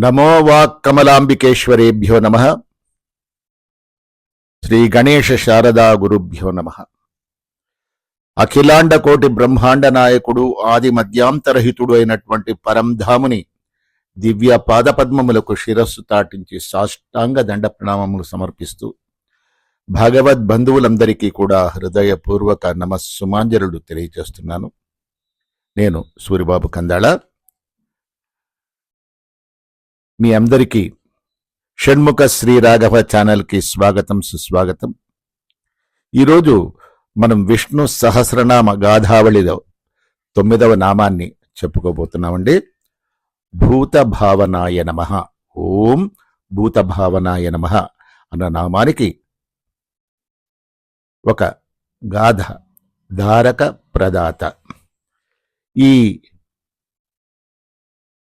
నమో వాక్కమలాంబికేశ్వరేభ్యో నమః. శ్రీ గణేశ శారదా గురుభ్యో నమః. అఖిలాండ కోటి బ్రహ్మాండ నాయకుడు ఆది మధ్యాంతరహితుడు అయినటువంటి పరంధాముని దివ్య పాదపద్మములకు శిరస్సు తాటించి సాష్టాంగ దండ ప్రణామములు సమర్పిస్తూ భగవద్ బంధువులందరికీ కూడా హృదయపూర్వక నమస్సుమాంజలుడు తెలియజేస్తున్నాను. నేను సూరిబాబు కందాళ. మీ అందరికీ షణ్ముఖ శ్రీ రాఘవ ఛానల్కి స్వాగతం, సుస్వాగతం. ఈరోజు మనం విష్ణు సహస్రనామ గాథావళిలో 9వ నామాన్ని చెప్పుకోబోతున్నామండి. భూత భావనాయ నమః. ఓం భూత భావనాయ నమః అన్న నామానికి ఒక గాథ, ధారక ప్రదాత. ఈ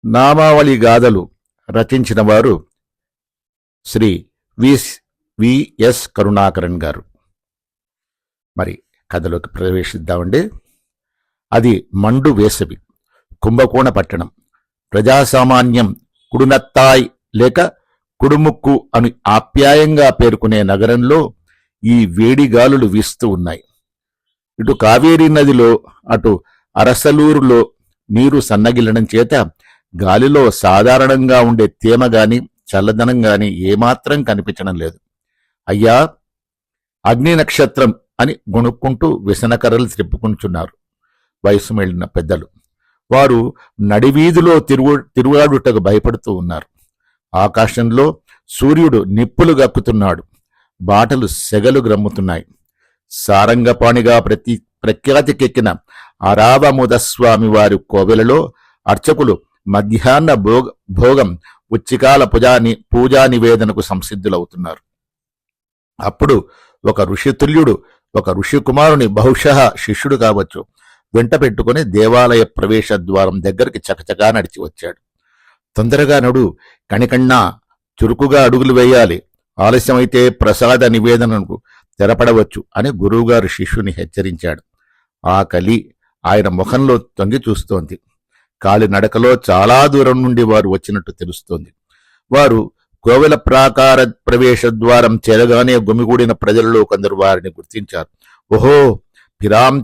నామావళి గాథలు రచించిన వారు శ్రీ విఎస్ కరుణాకరన్ గారు. మరి కథలోకి ప్రవేశిద్దామండి. అది మండు వేసవి. కుంభకోణ పట్టణం. ప్రజాసామాన్యం కుడునత్తాయ్ లేక కుడుముక్కు అని ఆప్యాయంగా పేర్కొనే నగరంలో ఈ వేడిగాలులు వీస్తూ ఉన్నాయి. ఇటు కావేరీ నదిలో అటు అరసలూరులో నీరు సన్నగిల్లడం చేత గాలిలో సాధారణంగా ఉండే తేమ గాని చల్లదనం గాని ఏమాత్రం కనిపించడం లేదు. అయ్యా, అగ్ని నక్షత్రం అని గొణుక్కుంటూ విసనకర్రలు త్రిప్పుకుంటున్నారు వయసు మెళ్ళిన పెద్దలు. వారు నడివీధిలో తిరుగాడుటకు భయపడుతూ ఉన్నారు. ఆకాశంలో సూర్యుడు నిప్పులు గక్కుతున్నాడు. బాటలు సెగలు గ్రమ్ముతున్నాయి. సారంగపాణిగా ప్రఖ్యాతికెక్కిన అరావముదస్వామి వారి కోవెలలో అర్చకులు మధ్యాహ్న భోగం ఉచ్చికాల పూజా నివేదనకు సంసిద్ధులవుతున్నారు. అప్పుడు ఒక ఋషితుల్యుడు ఒక ఋషి కుమారుని బహుశః శిష్యుడు కావచ్చు వెంట పెట్టుకుని దేవాలయ ప్రవేశ ద్వారం దగ్గరికి చకచకా నడిచి వచ్చాడు. తొందరగా నడు, కణికన్నా చురుకుగా అడుగులు వేయాలి, ఆలస్యమైతే ప్రసాద నివేదనకు తెరపడవచ్చు అని గురువుగారు శిష్యుని హెచ్చరించాడు. ఆ కలి ఆయన ముఖంలో తొంగి చూస్తోంది. కాలి నడకలో చాలా దూరం నుండి వారు వచ్చినట్టు తెలుస్తోంది. వారు కోవెల ప్రాకార ప్రవేశ ద్వారం చేరగానే గుమిగూడిన ప్రజలలో కొందరు వారిని గుర్తించారు. ఓహో, పిరాం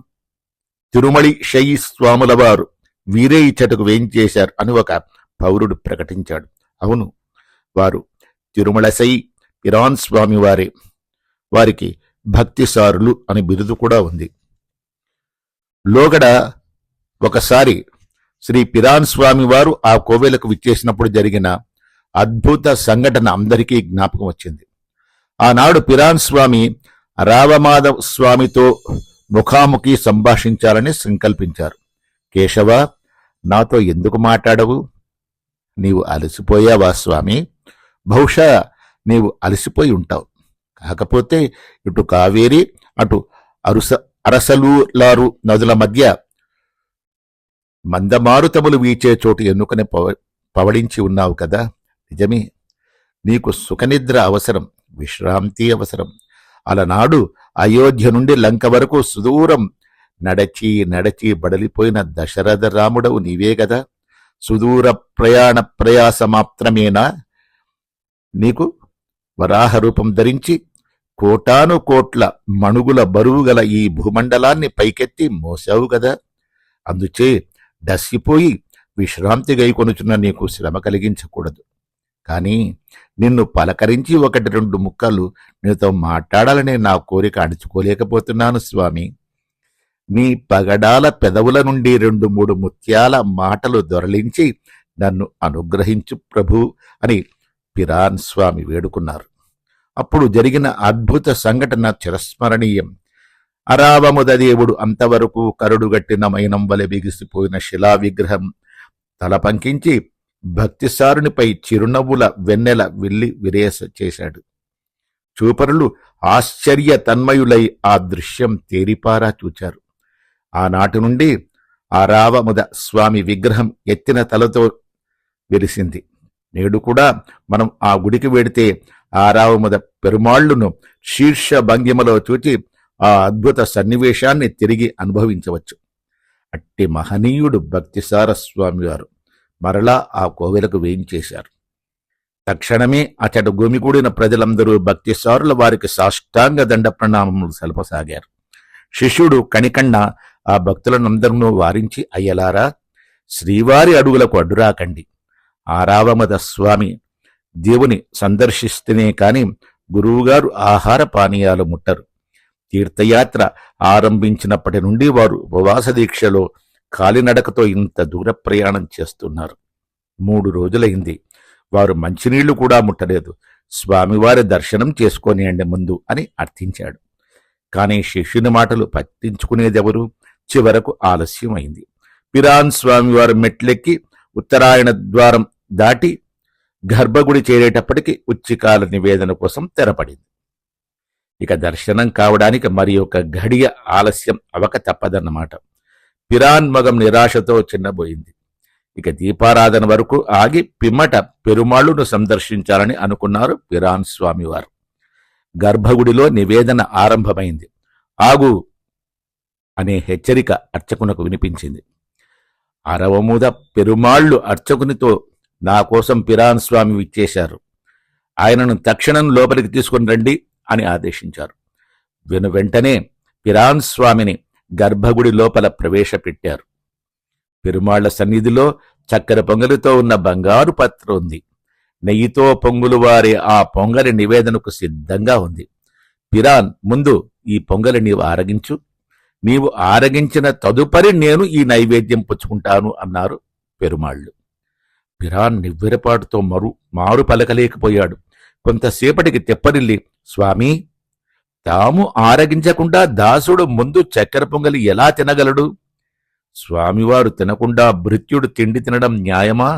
తిరుమలి శయి స్వాముల వారు, వీరే ఇచ్చటకు వేయించేశారు అని ఒక పౌరుడు ప్రకటించాడు. అవును, వారు తిరుమలశై పిరాన్ స్వామి వారే. వారికి భక్తిసారులు అని బిరుదు కూడా ఉంది. లోగడ ఒకసారి శ్రీ పిరాన్ స్వామి వారు ఆ కోవెలకు విచ్చేసినప్పుడు జరిగిన అద్భుత సంఘటన అందరికీ జ్ఞాపకం వచ్చింది. ఆనాడు పిరాన్ స్వామి రావమాధవ్ స్వామితో ముఖాముఖి సంభాషించాలని సంకల్పించారు. కేశవ, నాతో ఎందుకు మాట్లాడవు? నీవు అలసిపోయావా స్వామి? బహుశా నీవు అలసిపోయి ఉంటావు. కాకపోతే ఇటు కావేరి అటు అరసలూలారు నదుల మధ్య మందమారుతములు వీచే చోటు ఎన్నుకుని పవడించి ఉన్నావు కదా. నిజమే, నీకు సుఖనిద్ర అవసరం, విశ్రాంతి అవసరం. అలనాడు అయోధ్య నుండి లంక వరకు సుదూరం నడచి నడచి బడలిపోయిన దశరథ రాముడవు నీవే కదా. సుదూర ప్రయాసమాత్రమేనా నీకు వరాహ రూపం ధరించి కోటాను కోట్ల మణుగుల బరువుగల ఈ భూమండలాన్ని పైకెత్తి మోసావు కదా. అందుచే డస్సిపోయి విశ్రాంతి గైకొనుచున్న నీకు శ్రమ కలిగించకూడదు. కానీ నిన్ను పలకరించి 1-2 ముక్కలు నీతో మాట్లాడాలనే నా కోరిక అణుచుకోలేకపోతున్నాను స్వామి. నీ పగడాల పెదవుల నుండి 2-3 ముత్యాల మాటలు దొరలించి నన్ను అనుగ్రహించు ప్రభు అని పిరాన్ స్వామి వేడుకున్నారు. అప్పుడు జరిగిన అద్భుత సంఘటన చిరస్మరణీయం. అరావముదదేవుడు అంతవరకు కరుడుగట్టిన మైనం వలె బిగిసిపోయిన శిలా విగ్రహం తల పంకించి భక్తిసారునిపై చిరునవ్వుల వెన్నెల విల్లి విరేస చేశాడు. చూపరులు ఆశ్చర్య తన్మయులై ఆ దృశ్యం తేరిపారా చూచారు. ఆనాటి నుండి అరావముద స్వామి విగ్రహం ఎత్తిన తలతో వెలిసింది. నేడు కూడా మనం ఆ గుడికి వెడితే ఆరావముద పెరుమాళ్లును శీర్ష భంగిమలో చూచి ఆ అద్భుత సన్నివేశాన్ని తిరిగి అనుభవించవచ్చు. అట్టి మహనీయుడు భక్తిసార స్వామి వారు మరలా ఆ కోవెలకు వేయించేశారు. తక్షణమే అతడు గుమిగూడిన ప్రజలందరూ భక్తిసారుల వారికి సాష్టాంగ దండ ప్రణామములు సెలపసాగారు. శిష్యుడు కణికಣ್ణ ఆ భక్తులనందరినూ వారించి, అయ్యలారా, శ్రీవారి అడుగులకు అడ్డురాకండి. ఆరావమద స్వామి దేవుని సందర్శిస్తేనే కాని గురువుగారు ఆహార పానీయాలు ముట్టరు. తీర్థయాత్ర ఆరంభించినప్పటి నుండి వారు ఉపవాస దీక్షలో కాలినడకతో ఇంత దూర ప్రయాణం చేస్తున్నారు. 3 రోజులైంది. వారు మంచినీళ్లు కూడా ముట్టలేదు. స్వామివారి దర్శనం చేసుకోనియండి ముందు అని అర్థించాడు. కానీ శిష్యుని మాటలు పట్టించుకునేదెవరు? చివరకు ఆలస్యమైంది. పిరాన్ స్వామివారు మెట్లెక్కి ఉత్తరాయణ ద్వారం దాటి గర్భగుడి చేరేటప్పటికి ఉచ్చికాల నివేదన కోసం తెరపడింది. ఇక దర్శనం కావడానికి మరి ఒక ఘడియ ఆలస్యం అవక తప్పదన్నమాట. పిరాన్ మగం నిరాశతో చిన్నబోయింది. ఇక దీపారాధన వరకు ఆగి పిమ్మట పెరుమాళ్లును సందర్శించాలని అనుకున్నారు పిరాన్ స్వామివారు. గర్భగుడిలో నివేదన ఆరంభమైంది. ఆగు అనే హెచ్చరిక అర్చకునకు వినిపించింది. అరవముద పెరుమాళ్లు అర్చకునితో, నా కోసం పిరాన్ స్వామి విచ్చేశారు, ఆయనను తక్షణం లోపలికి తీసుకుని రండి అని ఆదేశించారు. వెంటనే పిరాన్ స్వామిని గర్భగుడి లోపల ప్రవేశపెట్టారు. పెరుమాళ్ల సన్నిధిలో చక్కెర పొంగలితో ఉన్న బంగారు పత్ర ఉంది. నెయ్యితో పొంగులు వారే ఆ పొంగలి నివేదనకు సిద్ధంగా ఉంది. పిరాన్, ముందు ఈ పొంగలి నీవు ఆరగించు. నీవు ఆరగించిన తదుపరి నేను ఈ నైవేద్యం పుచ్చుకుంటాను అన్నారు పెరుమాళ్లు. పిరాన్ నివ్వెరపాటుతో మారు పలకలేకపోయాడు. కొంతసేపటికి తెప్పరిల్లి, స్వామి, తాము ఆరగించకుండా దాసుడు ముందు చక్కెర పొంగలి ఎలా తినగలడు? స్వామివారు తినకుండా భృత్యుడు తిండి తినడం న్యాయమా?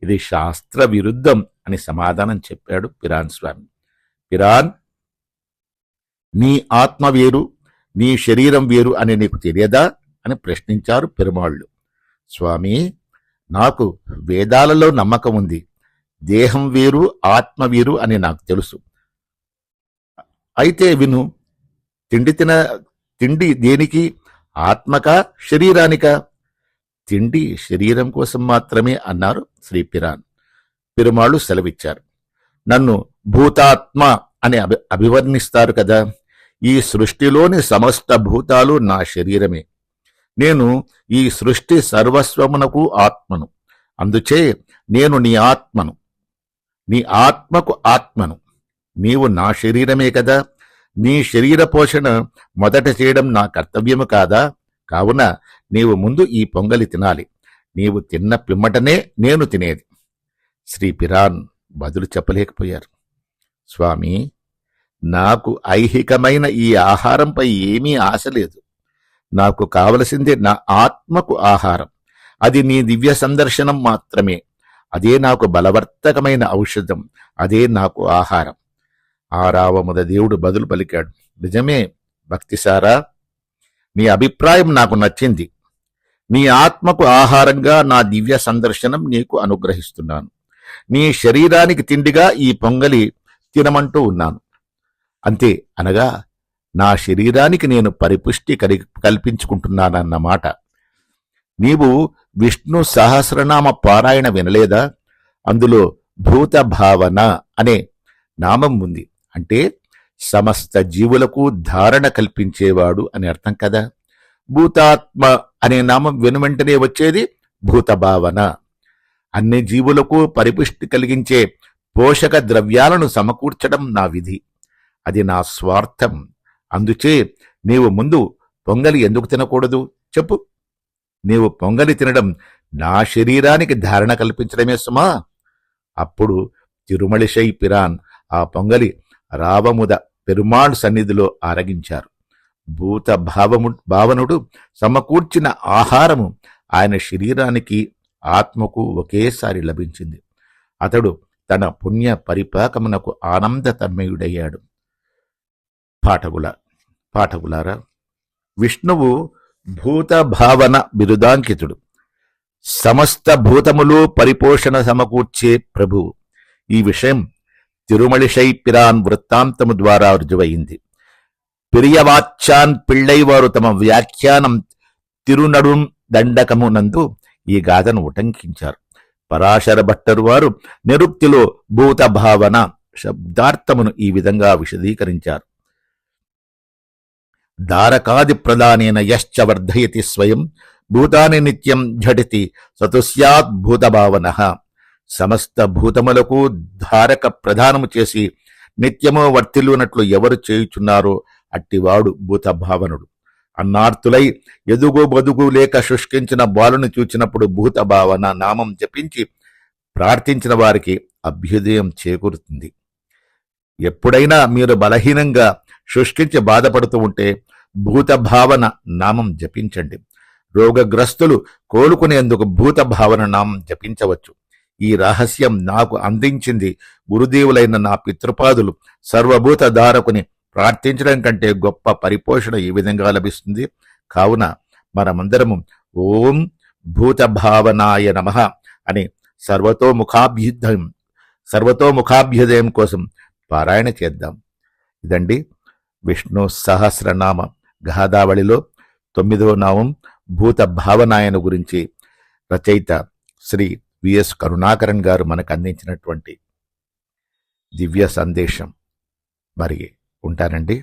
ఇది శాస్త్ర విరుద్ధం అని సమాధానం చెప్పాడు పిరాన్ స్వామి. పిరాన్, నీ ఆత్మ వేరు, నీ శరీరం వేరు అని నీకు తెలియదా అని ప్రశ్నించారు పెరుమాళ్లు. స్వామి, నాకు వేదాలలో నమ్మకం ఉంది. దేహం వేరు, ఆత్మ వేరు అని నాకు తెలుసు. అయితే విను, తిండి దేనికి? ఆత్మకా, శరీరానికా? తిండి శరీరం కోసం మాత్రమే అన్నారు శ్రీ పిరాన్. పెరుమాళ్లు సెలవిచ్చారు. నన్ను భూతాత్మ అని అభివర్ణిస్తారు కదా. ఈ సృష్టిలోని సమస్త భూతాలు నా శరీరమే. నేను ఈ సృష్టి సర్వస్వమునకు ఆత్మను. అందుచే నేను నీ ఆత్మను, నీ ఆత్మకు ఆత్మను. నీవు నా శరీరమే కదా. నీ శరీర పోషణ మొదట చేయడం నా కర్తవ్యము కాదా? కావున నీవు ముందు ఈ పొంగలి తినాలి. నీవు తిన్న పిమ్మటనే నేను తినేది. శ్రీ పిరాన్ బదులు చెప్పలేకపోయారు. స్వామి, నాకు ఐహికమైన ఈ ఆహారంపై ఏమీ ఆశ లేదు. నాకు కావలసింది నా ఆత్మకు ఆహారం. అది నీ దివ్య సందర్శనం మాత్రమే. అదే నాకు బలవర్తకమైన ఔషధం. అదే నాకు ఆహారం. ఆరావముద దేవుడు బదులు పలికాడు. నిజమే భక్తిసారా, నీ అభిప్రాయం నాకు నచ్చింది. నీ ఆత్మకు ఆహారంగా నా దివ్య సందర్శనం నీకు అనుగ్రహిస్తున్నాను. నీ శరీరానికి తిండిగా ఈ పొంగలి తినమంటూ ఉన్నాను. అంతే. అనగా నా శరీరానికి నేను పరిపుష్టి కల్పించుకుంటున్నానన్నమాట. నీవు విష్ణు సహస్రనామ పారాయణ వినలేదా? అందులో భూత భావన అనే నామం ఉంది. అంటే సమస్త జీవులకు ధారణ కల్పించేవాడు అని అర్థం కదా. భూతాత్మ అనే నామం వెనువెంటనే వచ్చేది భూత భావన. అన్ని జీవులకు పరిపుష్టి కలిగించే పోషక ద్రవ్యాలను సమకూర్చడం నా విధి. అది నా స్వార్థం. అందుచే నీవు ముందు పొంగలి ఎందుకు తినకూడదు చెప్పు. నీవు పొంగలి తినడం నా శరీరానికి ధారణ కల్పించడమే సుమా. అప్పుడు తిరుమలిశై పిరాన్ ఆ పొంగలి రావముద పెరుమాళ్ సన్నిధిలో ఆరగించారు. భూత భావనుడు సమకూర్చిన ఆహారము ఆయన శరీరానికి ఆత్మకు ఒకేసారి లభించింది. అతడు తన పుణ్య పరిపాకమునకు ఆనంద తన్మయుడయ్యాడు. పాఠకులారా, విష్ణువు భూత భావన బిరుదాంకితుడు. సమస్త భూతములు పరిపోషణ సమకూర్చే ప్రభువు. ఈ విషయం తిరుమలిశై పిరాన్ వృత్తాంతము ద్వారా రుజువయింది. పెరియవాచ్యాన్ పిళ్ళై వారు తమ వ్యాఖ్యానం తిరునడుం దండకమునందు ఈ గాథను ఉటంకించారు. పరాశర భట్టరు వారు నిరుక్తిలో భూత భావన శబ్దార్థమును ఈ విధంగా విశదీకరించారు. దారకాది ప్రదానేన యశ్చ వర్ధయతి స్వయం భూతాని నిత్యం ఝటితి సతుస్యాత్ భూతభావన. సమస్త భూతములకు ధారక ప్రదానము చేసి నిత్యము వర్తిల్లునట్లు ఎవరు చేయుచున్నారో అట్టివాడు భూతభావనుడు. అన్నార్తులై ఎదుగు బదుగు లేక శుష్కించిన బాలుని చూచినప్పుడు భూతభావన నామం జపించి ప్రార్థించిన వారికి అభ్యుదయం చేకూరుతుంది. ఎప్పుడైనా మీరు బలహీనంగా శుష్కించి బాధపడుతూ ఉంటే భూతభావన నామం జపించండి. రోగగ్రస్తులు కోలుకునేందుకు భూతభావన నామం జపించవచ్చు. ఈ రహస్యం నాకు అందించింది గురుదేవులైన నా పితృపాదులు. సర్వభూత ధారకుని ప్రార్థించడం కంటే గొప్ప పరిపోషణ ఈ విధంగా లభిస్తుంది. కావున మనమందరము ఓం భూతభావనాయ నమః అని సర్వతోముఖాభ్యుదయం కోసం పారాయణ చేద్దాం. ఇదండి విష్ణు సహస్రనామ గాథావళిలో 9వ నామం భూత భావనాయన గురించి రచయిత శ్రీ విఎస్ కరుణాకరన్ గారు మనకు అందించినటువంటి దివ్య సందేశం. మరి ఉంటానండి.